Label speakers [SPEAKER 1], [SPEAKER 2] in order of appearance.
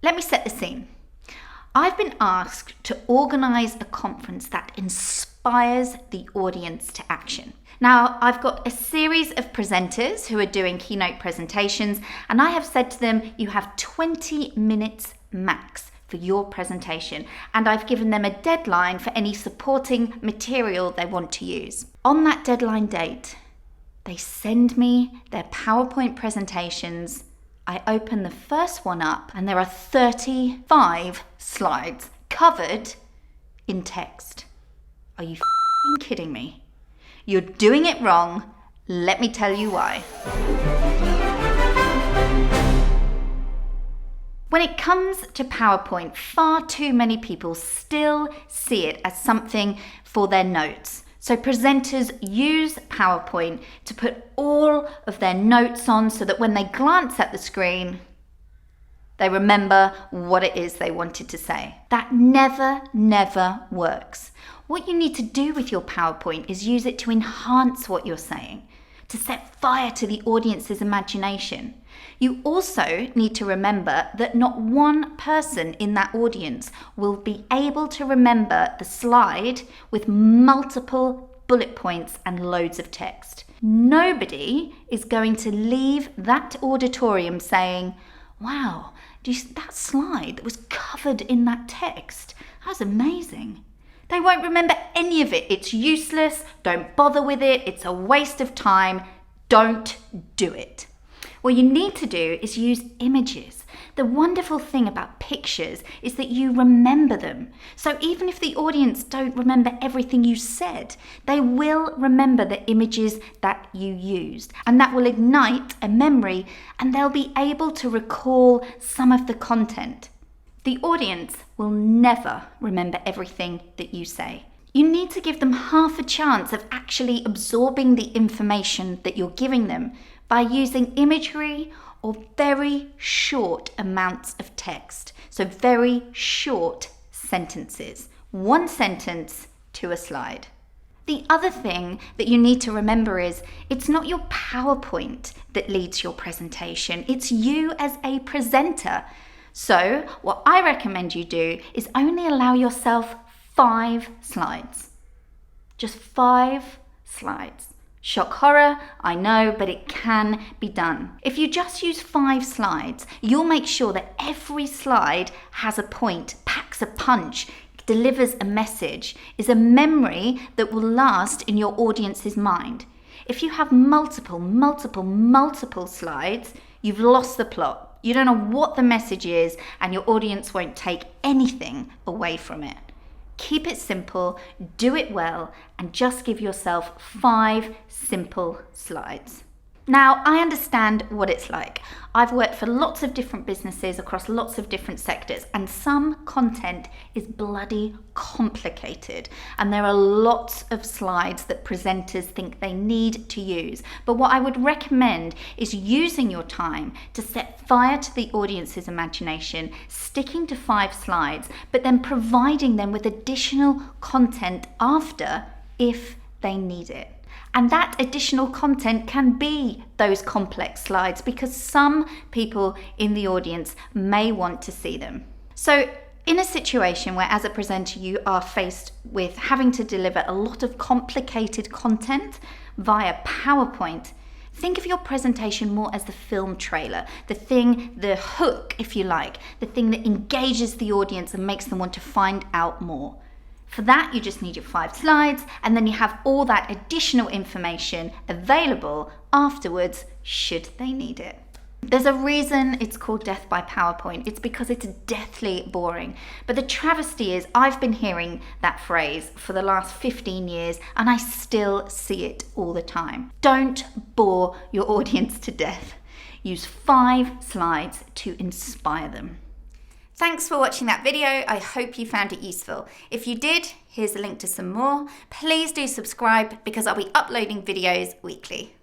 [SPEAKER 1] Let me set the scene. I've been asked to organise a conference that inspires the audience to action. Now, I've got a series of presenters who are doing keynote presentations, and I have said to them, you have 20 minutes max for your presentation, and I've given them a deadline for any supporting material they want to use. On that deadline date, they send me their PowerPoint presentations. I open the first one up and there are 35 slides covered in text. Are you f***ing kidding me? You're doing it wrong. Let me tell you why. When it comes to PowerPoint, far too many people still see it as something for their notes. So presenters use PowerPoint to put all of their notes on so that when they glance at the screen, they remember what it is they wanted to say. That never works. What you need to do with your PowerPoint is use it to enhance what you're saying, to set fire to the audience's imagination. You also need to remember that not one person in that audience will be able to remember the slide with multiple bullet points and loads of text. Nobody is going to leave that auditorium saying, wow, that slide that was covered in that text, that was amazing. They won't remember any of it. It's useless. Don't bother with it. It's a waste of time. Don't do it. What you need to do is use images. The wonderful thing about pictures is that you remember them. So even if the audience don't remember everything you said, they will remember the images that you used. And that will ignite a memory and they'll be able to recall some of the content. The audience will never remember everything that you say. You need to give them half a chance of actually absorbing the information that you're giving them by using imagery or very short amounts of text. So very short sentences. One sentence to a slide. The other thing that you need to remember is it's not your PowerPoint that leads your presentation. It's you as a presenter. So what I recommend you do is only allow yourself 5 slides. Just 5 slides. Shock horror, I know, but it can be done. If you just use 5 slides, you'll make sure that every slide has a point, packs a punch, delivers a message, is a memory that will last in your audience's mind. If you have multiple slides, you've lost the plot. You don't know what the message is, and your audience won't take anything away from it. Keep it simple, do it well, and just give yourself 5 simple slides. Now, I understand what it's like. I've worked for lots of different businesses across lots of different sectors, and some content is bloody complicated. And there are lots of slides that presenters think they need to use. But what I would recommend is using your time to set fire to the audience's imagination, sticking to 5 slides, but then providing them with additional content after if they need it. And that additional content can be those complex slides because some people in the audience may want to see them. So in a situation where as a presenter you are faced with having to deliver a lot of complicated content via PowerPoint, think of your presentation more as the film trailer, the hook, if you like, the thing that engages the audience and makes them want to find out more. For that, you just need your 5 slides, and then you have all that additional information available afterwards, should they need it. There's a reason it's called Death by PowerPoint. It's because it's deathly boring. But the travesty is I've been hearing that phrase for the last 15 years, and I still see it all the time. Don't bore your audience to death. Use 5 slides to inspire them. Thanks for watching that video. I hope you found it useful. If you did, here's a link to some more. Please do subscribe because I'll be uploading videos weekly.